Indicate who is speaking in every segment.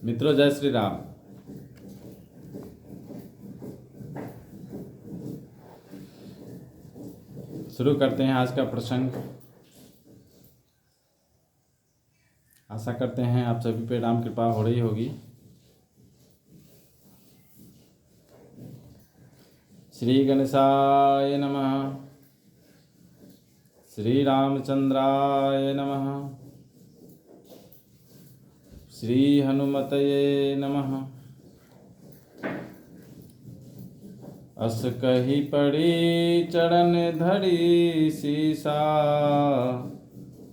Speaker 1: मित्रों, जय श्री राम। शुरू करते हैं आज का प्रसंग। आशा करते हैं आप सभी पे राम कृपा हो रही होगी। श्री गणेशाय नमः। श्री रामचंद्राय नमः। श्री हनुमतये नमः। अस कही पड़ी चरण धरी सीसा,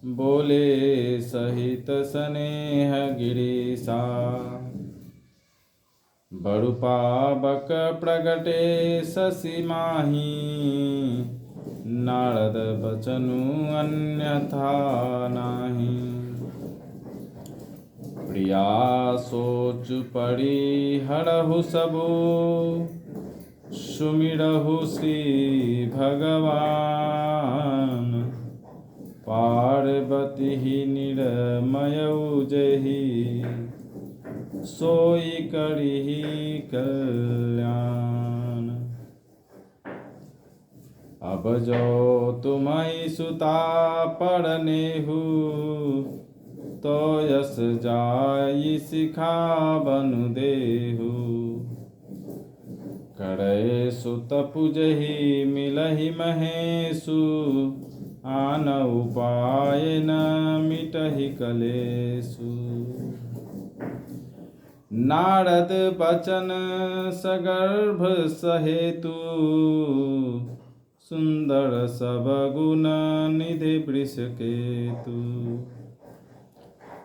Speaker 1: बोले सहित स्नेह गिरीसा। बड़ु पावक प्रगटे शशि माही, नारद बचनु अन्यथा नाही। प्रिया सोच पड़ी हरहु सबु, सुमिरहु श्री भगवान। पार्वती निरमयउ जहि, सोई करिहि कल्याण। अब जो तुम्हि सुता परनेहु, तो यस जाई सिखावनु देहु। करे सुत पुजहि मिलहि महेशु, आन उपाय न मिटहि कलेशु। नारद बचन सगर्भ सहेतु, सुंदर सब गुण निधि वृषकेतु।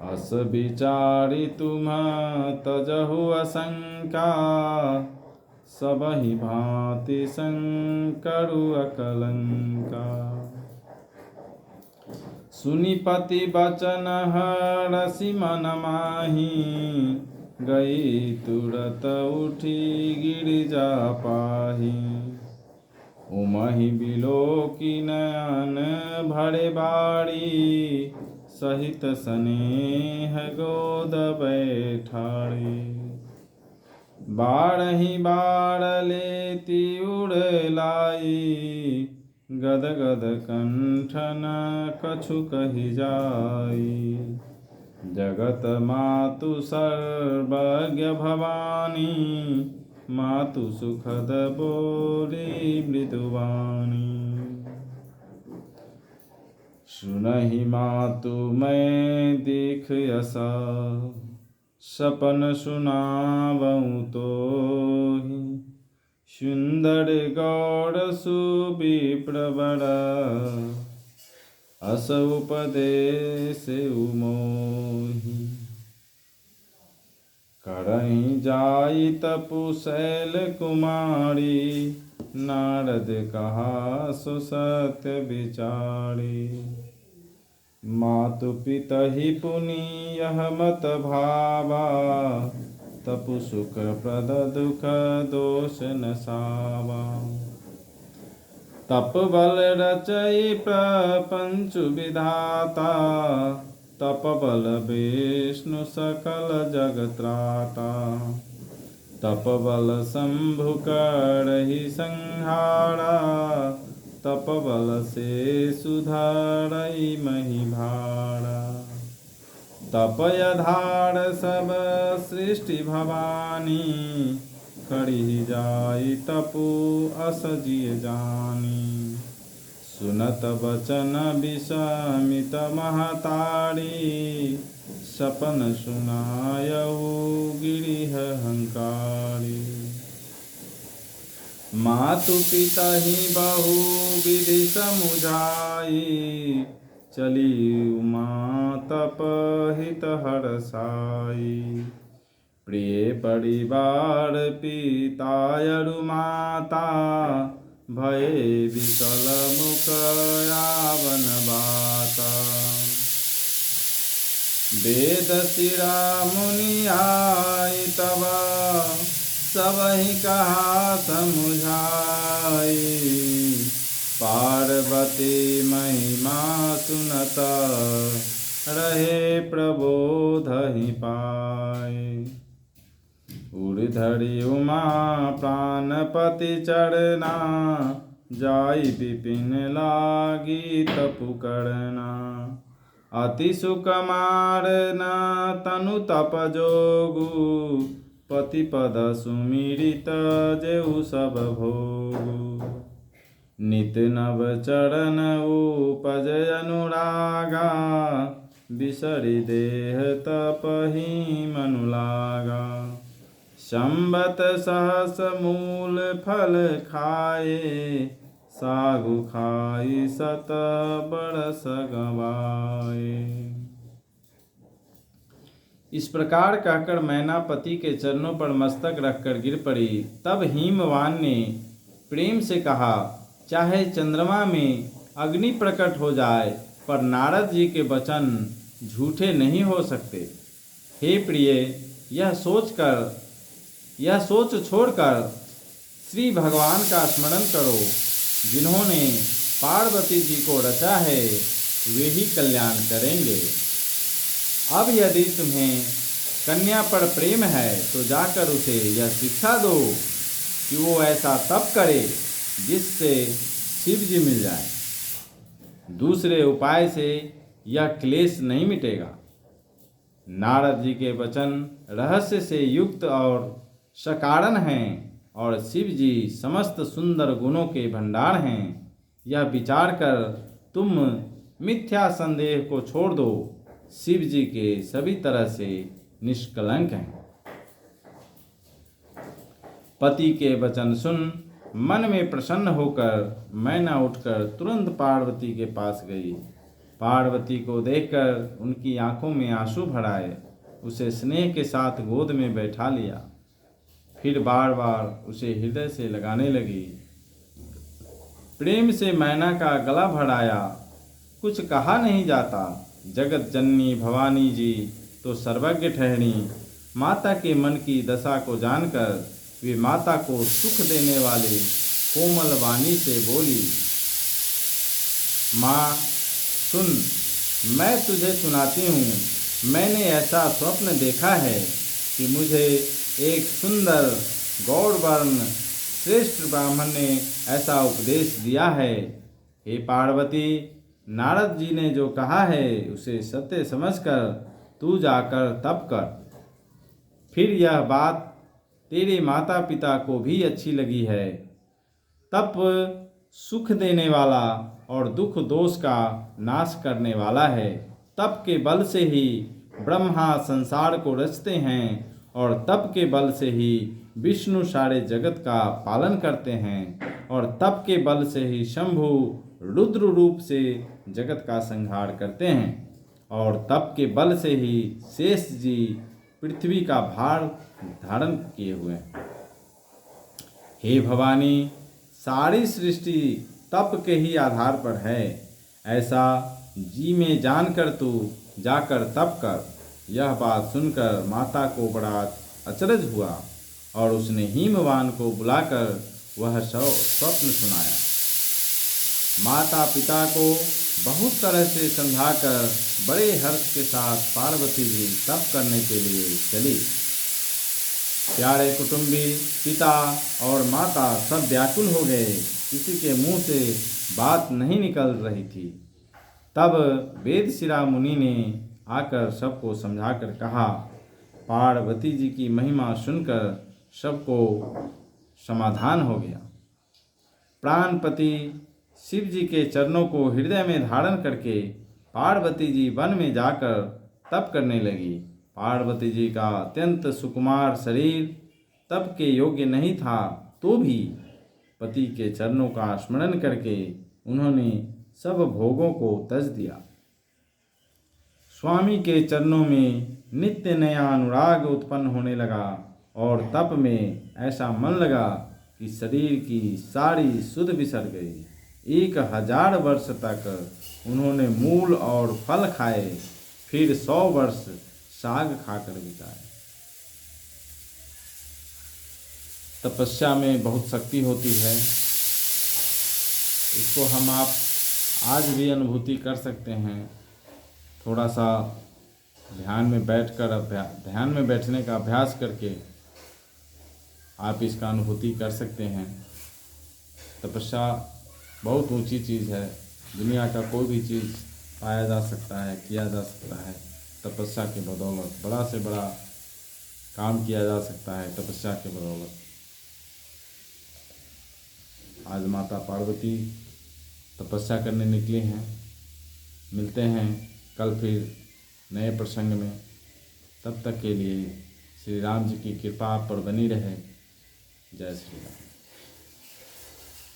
Speaker 1: अस विचारि तुम तजहु असंका, सबहि भांति संकरु अकलंका। सुनि पति बचन हरषि मन माही, गई तुरत उठी गिरिजा पाही। उमहि बिलोकी नयन भरे बाड़ी, सहित स्नेह गोद बैठाड़ी। बारहि बार लेती उड़ लाई, गद गद कंठन कछु कहि जाई। जगत मातु सर्वज्ञ भवानी, मातु सुखद बोली मृदुवाणी। सुनहि मातु मैं दीख यसा, सपन सुनावऊँ तोहि। सुंदर गौर सुविप्र बड़ा, अस उपदेश मोहि। करहि जाई तपु शैल कुमारी, नारद कहा सो सत्य विचारी। मातु पितहि पुनि यह मत भावा, तपु सुख प्रद दुख दोष न सावा। तप बल रचई प्रपंच विधाता, तप बल विष्णु सकल जग त्राता। तप बल शंभु करहि संहारा, तप बल से सुधारई मही भारा। तप आधार सब सृष्टि भवानी, खड़ी जाई तपु अस जिय जानी। सुनत बचन विषमित महतारी, सपन सुनायऊ गिरिह हंकारी। मातु पिता ही बहु विधि समुझाई, चली उमा तप हित हरसाई। प्रिय परिवार पितायरु माता, भय विकल मुख यावन बाता। वेद शिरा मुनि आई तब, सबहि कहा समुझाई। पार्वती महिमा सुनत, रहे प्रबोधहि पाए। उर्धरि उमा प्राणपति चरना, जाई विपिन लागी तपु करना। अति सुकुमार न तनु तप जोगु, पति पद सुमिरित जेउ सब भोगु। नित नव चरण उपज अनुरागा, बिसरि देह तपहि मनु लागा। संबत सहस मूल फल खाए, सागु खाई सत बरस गवाए। इस प्रकार कहकर मैना पति के चरणों पर मस्तक रखकर गिर पड़ी। तब हिमवान ने प्रेम से कहा, चाहे चंद्रमा में अग्नि प्रकट हो जाए, पर नारद जी के वचन झूठे नहीं हो सकते। हे प्रिय, यह सोच छोड़कर श्री भगवान का स्मरण करो, जिन्होंने पार्वती जी को रचा है, वे ही कल्याण करेंगे। अब यदि तुम्हें कन्या पर प्रेम है तो जाकर उसे यह शिक्षा दो कि वो ऐसा तप करे जिससे शिव जी मिल जाए। दूसरे उपाय से यह क्लेश नहीं मिटेगा। नारद जी के वचन रहस्य से युक्त और सकारण हैं और शिव जी समस्त सुंदर गुणों के भंडार हैं। यह विचार कर तुम मिथ्या संदेह को छोड़ दो। शिव जी के सभी तरह से निष्कलंक हैं। पति के वचन सुन मन में प्रसन्न होकर मैना उठकर तुरंत पार्वती के पास गई। पार्वती को देखकर उनकी आंखों में आंसू भर आए। उसे स्नेह के साथ गोद में बैठा लिया। फिर बार बार उसे हृदय से लगाने लगी। प्रेम से मैना का गला भराया। कुछ कहा नहीं जाता। जगत जननी भवानी जी तो सर्वज्ञ ठहरी। माता के मन की दशा को जानकर वे माता को सुख देने वाले कोमल वाणी से बोली, माँ सुन, मैं तुझे सुनाती हूँ। मैंने ऐसा स्वप्न देखा है कि मुझे एक सुंदर गौरवर्ण श्रेष्ठ ब्राह्मण ने ऐसा उपदेश दिया है। हे पार्वती, नारद जी ने जो कहा है उसे सत्य समझकर तू जाकर तप कर। फिर यह बात तेरे माता पिता को भी अच्छी लगी है। तप सुख देने वाला और दुख दोष का नाश करने वाला है। तप के बल से ही ब्रह्मा संसार को रचते हैं और तप के बल से ही विष्णु सारे जगत का पालन करते हैं और तप के बल से ही शंभु रुद्र रूप से जगत का संहार करते हैं और तप के बल से ही शेष जी पृथ्वी का भार धारण किए हुए हैं। हे भवानी, सारी सृष्टि तप के ही आधार पर है। ऐसा जी में जानकर तू जाकर तप कर। यह बात सुनकर माता को बड़ा अचरज हुआ और उसने हिमवान को बुलाकर वह स्वप्न सुनाया। माता पिता को बहुत तरह से समझाकर बड़े हर्ष के साथ पार्वती जी तप करने के लिए चली। प्यारे कुटुंबी पिता और माता सब व्याकुल हो गए। किसी के मुंह से बात नहीं निकल रही थी। तब वेदशिरा मुनि ने आकर सबको समझाकर कहा। पार्वती जी की महिमा सुनकर सबको समाधान हो गया। प्राणपति शिव जी के चरणों को हृदय में धारण करके पार्वती जी वन में जाकर तप करने लगी। पार्वती जी का अत्यंत सुकुमार शरीर तप के योग्य नहीं था, तो भी पति के चरणों का स्मरण करके उन्होंने सब भोगों को तज दिया। स्वामी के चरणों में नित्य नया अनुराग उत्पन्न होने लगा और तप में ऐसा मन लगा कि शरीर की सारी सुध बिसर गई। 1000 वर्ष तक उन्होंने मूल और फल खाए, फिर 100 वर्ष साग खाकर बिताए। तपस्या में बहुत शक्ति होती है। इसको हम आप आज भी अनुभूति कर सकते हैं। थोड़ा सा ध्यान में बैठने का अभ्यास करके आप इसका अनुभूति कर सकते हैं। तपस्या बहुत ऊंची चीज़ है। दुनिया का कोई भी चीज़ पाया जा सकता है, किया जा सकता है तपस्या के बदौलत। बड़ा से बड़ा काम किया जा सकता है तपस्या के बदौलत। आज माता पार्वती तपस्या करने निकली हैं। मिलते हैं कल फिर नए प्रसंग में। तब तक के लिए श्री राम जी की कृपा आप पर बनी रहे। जय श्री राम।